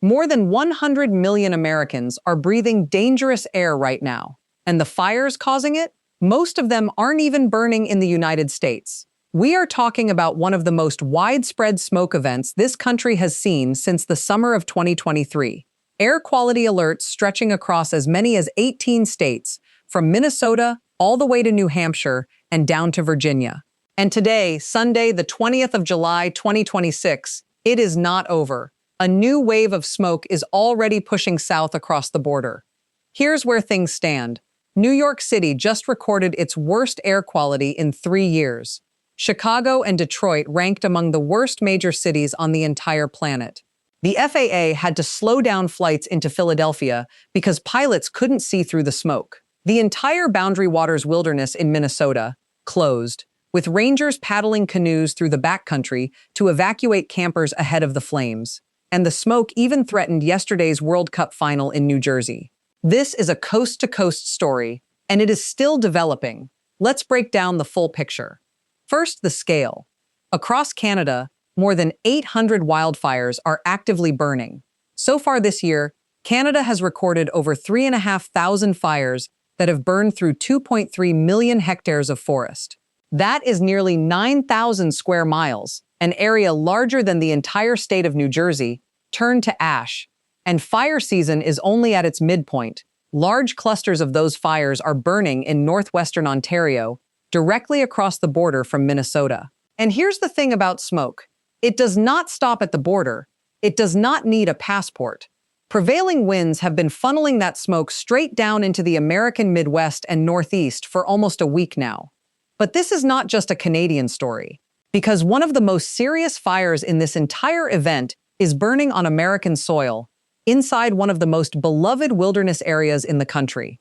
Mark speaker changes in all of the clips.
Speaker 1: More than 100 million Americans are breathing dangerous air right now. And the fires causing it? Most of them aren't even burning in the United States. We are talking about one of the most widespread smoke events this country has seen since the summer of 2023. Air quality alerts stretching across as many as 18 states, from Minnesota all the way to New Hampshire and down to Virginia. And today, Sunday, the 20th of July, 2026, it is not over. A new wave of smoke is already pushing south across the border. Here's where things stand. New York City just recorded its worst air quality in 3 years. Chicago and Detroit ranked among the worst major cities on the entire planet. The FAA had to slow down flights into Philadelphia because pilots couldn't see through the smoke. The entire Boundary Waters wilderness in Minnesota closed, with rangers paddling canoes through the backcountry to evacuate campers ahead of the flames. And the smoke even threatened yesterday's World Cup final in New Jersey. This is a coast-to-coast story, and it is still developing. Let's break down the full picture. First, the scale. Across Canada, more than 800 wildfires are actively burning. So far this year, Canada has recorded over 3,500 fires that have burned through 2.3 million hectares of forest. That is nearly 9,000 square miles, an area larger than the entire state of New Jersey, turned to ash. And fire season is only at its midpoint. Large clusters of those fires are burning in northwestern Ontario, directly across the border from Minnesota. And here's the thing about smoke. It does not stop at the border. It does not need a passport. Prevailing winds have been funneling that smoke straight down into the American Midwest and Northeast for almost a week now. But this is not just a Canadian story, because one of the most serious fires in this entire event is burning on American soil, inside one of the most beloved wilderness areas in the country.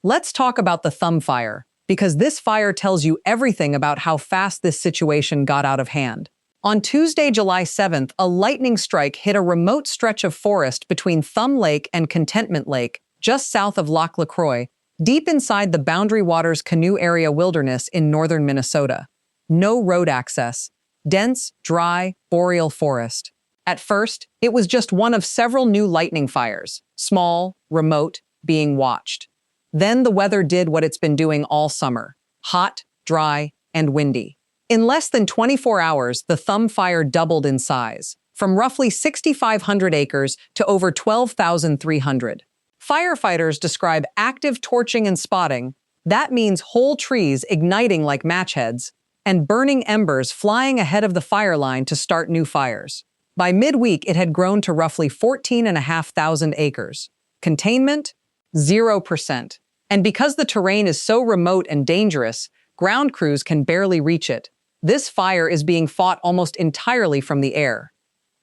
Speaker 1: Let's talk about the Thumb Fire, because this fire tells you everything about how fast this situation got out of hand. On Tuesday, July 7th, a lightning strike hit a remote stretch of forest between Thumb Lake and Containment Lake, just south of Loch LaCroix, deep inside the Boundary Waters Canoe Area wilderness in northern Minnesota. No road access. Dense, dry, boreal forest. At first, it was just one of several new lightning fires, small, remote, being watched. Then the weather did what it's been doing all summer: hot, dry, and windy. In less than 24 hours, the Thumb Fire doubled in size, from roughly 6,500 acres to over 12,300. Firefighters describe active torching and spotting. That means whole trees igniting like match heads, and burning embers flying ahead of the fire line to start new fires. By midweek, it had grown to roughly 14,500 acres. Containment? 0%. And because the terrain is so remote and dangerous, ground crews can barely reach it. This fire is being fought almost entirely from the air.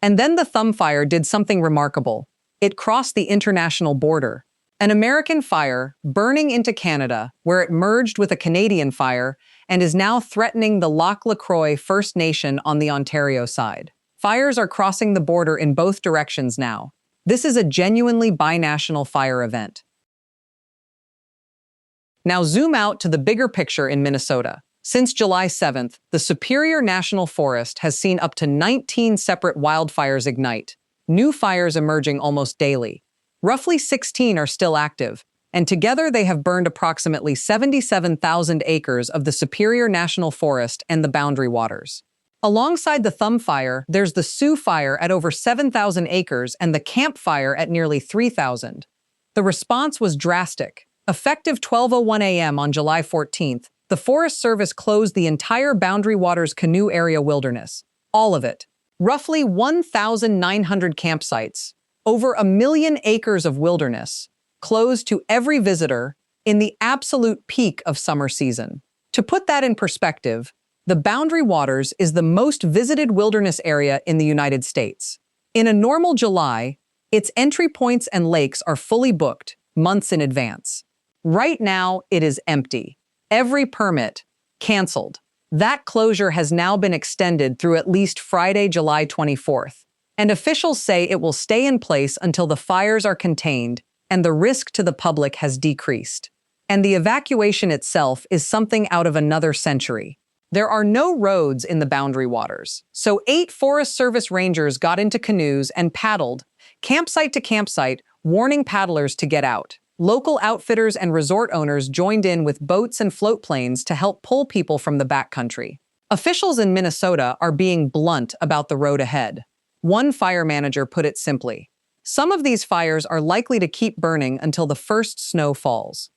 Speaker 1: And then the Thumb Fire did something remarkable. It crossed the international border. An American fire burning into Canada, where it merged with a Canadian fire and is now threatening the Loch LaCroix First Nation on the Ontario side. Fires are crossing the border in both directions now. This is a genuinely binational fire event. Now zoom out to the bigger picture in Minnesota. Since July 7th, the Superior National Forest has seen up to 19 separate wildfires ignite, new fires emerging almost daily. Roughly 16 are still active, and together they have burned approximately 77,000 acres of the Superior National Forest and the Boundary Waters. Alongside the Thumb Fire, there's the Sioux Fire at over 7,000 acres and the Camp Fire at nearly 3,000. The response was drastic. Effective 12:01 a.m. on July 14th, the Forest Service closed the entire Boundary Waters Canoe Area wilderness. All of it. Roughly 1,900 campsites, over 1 million acres of wilderness, closed to every visitor in the absolute peak of summer season. To put that in perspective, the Boundary Waters is the most visited wilderness area in the United States. In a normal July, its entry points and lakes are fully booked, months in advance. Right now, it is empty. Every permit canceled. That closure has now been extended through at least Friday, July 24th. And officials say it will stay in place until the fires are contained and the risk to the public has decreased. And the evacuation itself is something out of another century. There are no roads in the Boundary Waters, so 8 Forest Service rangers got into canoes and paddled, campsite to campsite, warning paddlers to get out. Local outfitters and resort owners joined in with boats and float planes to help pull people from the backcountry. Officials in Minnesota are being blunt about the road ahead. One fire manager put it simply: some of these fires are likely to keep burning until the first snow falls.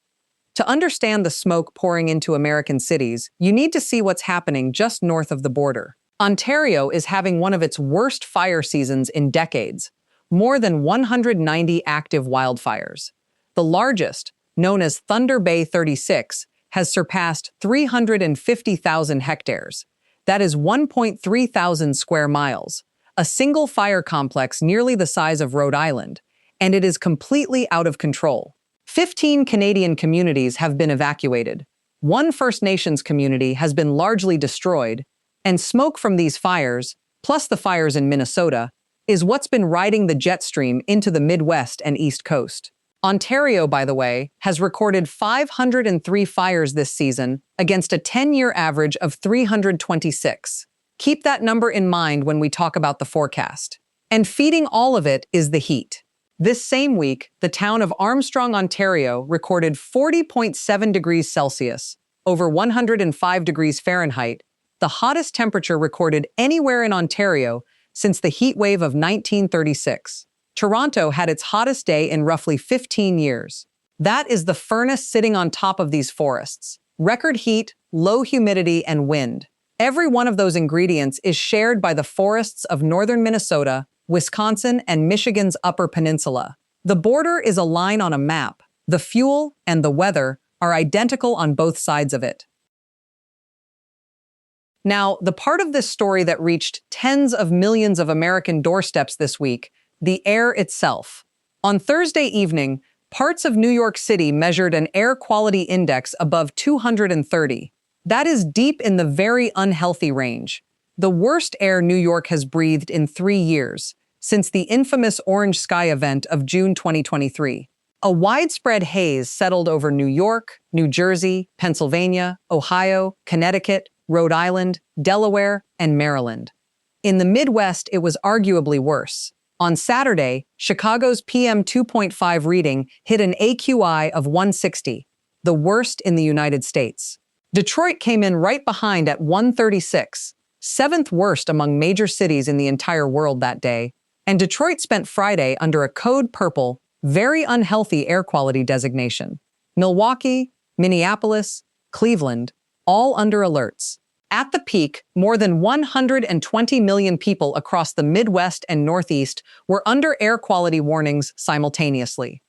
Speaker 1: To understand the smoke pouring into American cities, you need to see what's happening just north of the border. Ontario is having one of its worst fire seasons in decades. More than 190 active wildfires. The largest, known as Thunder Bay 36, has surpassed 350,000 hectares. That is 1.3 thousand square miles, a single fire complex nearly the size of Rhode Island, and it is completely out of control. 15 Canadian communities have been evacuated. One First Nations community has been largely destroyed, and smoke from these fires, plus the fires in Minnesota, is what's been riding the jet stream into the Midwest and East Coast. Ontario, by the way, has recorded 503 fires this season against a 10-year average of 326. Keep that number in mind when we talk about the forecast. And feeding all of it is the heat. This same week, the town of Armstrong, Ontario, recorded 40.7 degrees Celsius, over 105 degrees Fahrenheit, the hottest temperature recorded anywhere in Ontario since the heat wave of 1936. Toronto had its hottest day in roughly 15 years. That is the furnace sitting on top of these forests. Record heat, low humidity, and wind. Every one of those ingredients is shared by the forests of northern Minnesota, Wisconsin, and Michigan's Upper Peninsula. The border is a line on a map. The fuel and the weather are identical on both sides of it. Now, the part of this story that reached tens of millions of American doorsteps this week, the air itself. On Thursday evening, parts of New York City measured an air quality index above 230. That is deep in the very unhealthy range. The worst air New York has breathed in 3 years, since the infamous Orange Sky event of June 2023. A widespread haze settled over New York, New Jersey, Pennsylvania, Ohio, Connecticut, Rhode Island, Delaware, and Maryland. In the Midwest, it was arguably worse. On Saturday, Chicago's PM 2.5 reading hit an AQI of 160, the worst in the United States. Detroit came in right behind at 136, seventh worst among major cities in the entire world that day, and Detroit spent Friday under a code purple, very unhealthy air quality designation. Milwaukee, Minneapolis, Cleveland, all under alerts. At the peak, more than 120 million people across the Midwest and Northeast were under air quality warnings simultaneously.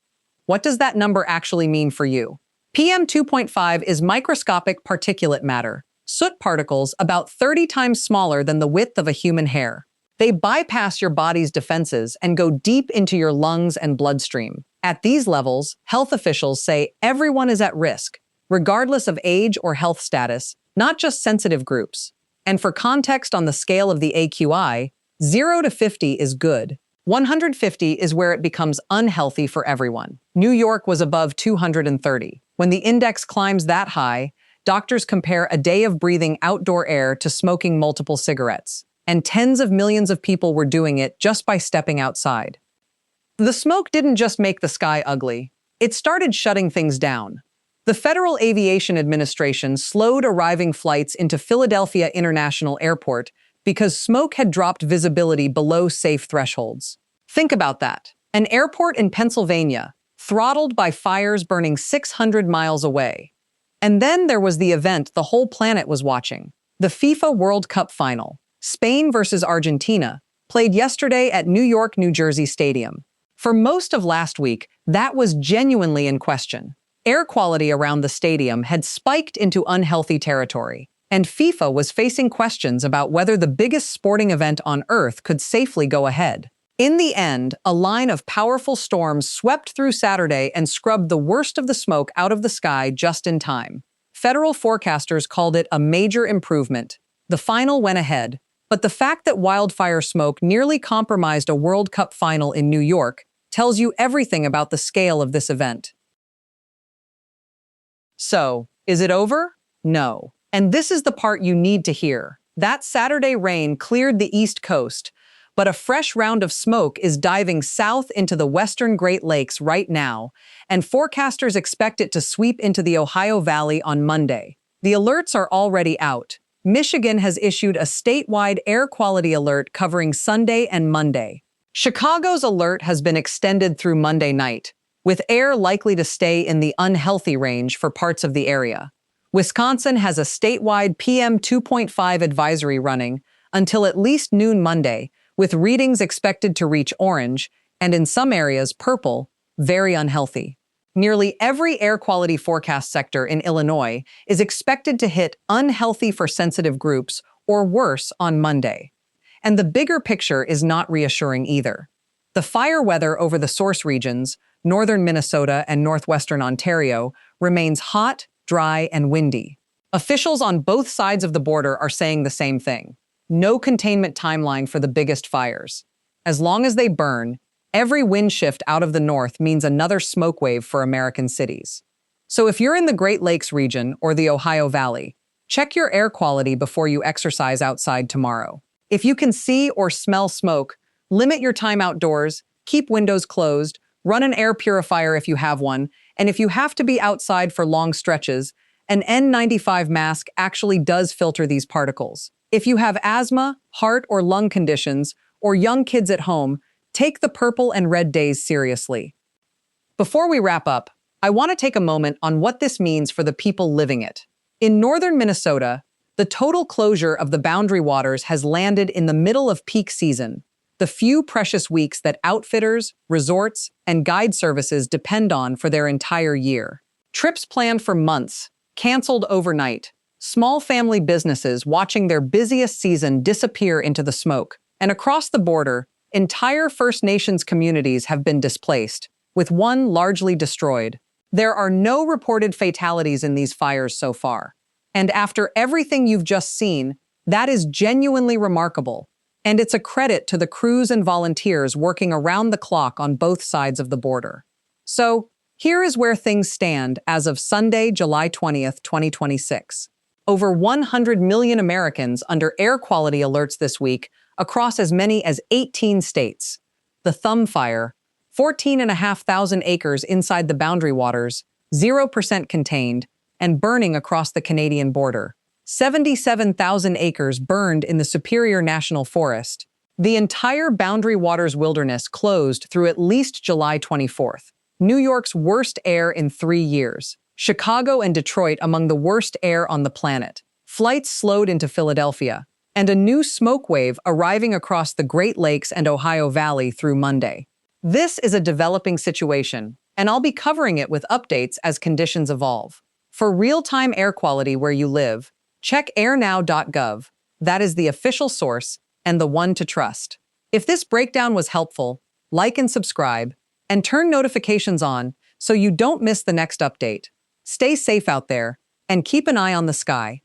Speaker 1: What does that number actually mean for you? PM 2.5 is microscopic particulate matter, soot particles about 30 times smaller than the width of a human hair. They bypass your body's defenses and go deep into your lungs and bloodstream. At these levels, health officials say everyone is at risk, regardless of age or health status, not just sensitive groups. And for context on the scale of the AQI, 0 to 50 is good. 150 is where it becomes unhealthy for everyone. New York was above 230. When the index climbs that high, doctors compare a day of breathing outdoor air to smoking multiple cigarettes. And tens of millions of people were doing it just by stepping outside. The smoke didn't just make the sky ugly. It started shutting things down. The Federal Aviation Administration slowed arriving flights into Philadelphia International Airport because smoke had dropped visibility below safe thresholds. Think about that. An airport in Pennsylvania, throttled by fires burning 600 miles away. And then there was the event the whole planet was watching. The FIFA World Cup final, Spain versus Argentina, played yesterday at New York, New Jersey Stadium. For most of last week, that was genuinely in question. Air quality around the stadium had spiked into unhealthy territory, and FIFA was facing questions about whether the biggest sporting event on Earth could safely go ahead. In the end, a line of powerful storms swept through Saturday and scrubbed the worst of the smoke out of the sky just in time. Federal forecasters called it a major improvement. The final went ahead, but the fact that wildfire smoke nearly compromised a World Cup final in New York tells you everything about the scale of this event. So, is it over? No. And this is the part you need to hear. That Saturday rain cleared the East Coast, But a fresh round of smoke is diving south into the western Great Lakes right now, and forecasters expect it to sweep into the Ohio Valley on Monday. The alerts are already out. Michigan has issued a statewide air quality alert covering Sunday and Monday. Chicago's alert has been extended through Monday night, with air likely to stay in the unhealthy range for parts of the area. Wisconsin has a statewide PM 2.5 advisory running until at least noon Monday, with readings expected to reach orange, and in some areas purple, very unhealthy. Nearly every air quality forecast sector in Illinois is expected to hit unhealthy for sensitive groups or worse on Monday. And the bigger picture is not reassuring either. The fire weather over the source regions, northern Minnesota and northwestern Ontario, remains hot, dry, and windy. Officials on both sides of the border are saying the same thing. No containment timeline for the biggest fires. As long as they burn, every wind shift out of the north means another smoke wave for American cities. So if you're in the Great Lakes region or the Ohio Valley, check your air quality before you exercise outside tomorrow. If you can see or smell smoke, limit your time outdoors, keep windows closed, run an air purifier if you have one, and if you have to be outside for long stretches, an N95 mask actually does filter these particles. If you have asthma, heart or lung conditions, or young kids at home, take the purple and red days seriously. Before we wrap up, I want to take a moment on what this means for the people living it. In northern Minnesota, the total closure of the boundary waters has landed in the middle of peak season, the few precious weeks that outfitters, resorts, and guide services depend on for their entire year. Trips planned for months, canceled overnight, small family businesses watching their busiest season disappear into the smoke. And across the border, entire First Nations communities have been displaced, with one largely destroyed. There are no reported fatalities in these fires so far. And after everything you've just seen, that is genuinely remarkable. And it's a credit to the crews and volunteers working around the clock on both sides of the border. So, here is where things stand as of Sunday, July 20th, 2026. Over 100 million Americans under air quality alerts this week across as many as 18 states. The Thumb Fire, 14,500 acres inside the boundary waters, 0% contained, and burning across the Canadian border. 77,000 acres burned in the Superior National Forest. The entire Boundary Waters wilderness closed through at least July 24th. New York's worst air in 3 years. Chicago and Detroit among the worst air on the planet. Flights slowed into Philadelphia. And a new smoke wave arriving across the Great Lakes and Ohio Valley through Monday. This is a developing situation, and I'll be covering it with updates as conditions evolve. For real-time air quality where you live, check airnow.gov. That is the official source and the one to trust. If this breakdown was helpful, like and subscribe, and turn notifications on so you don't miss the next update. Stay safe out there, and keep an eye on the sky.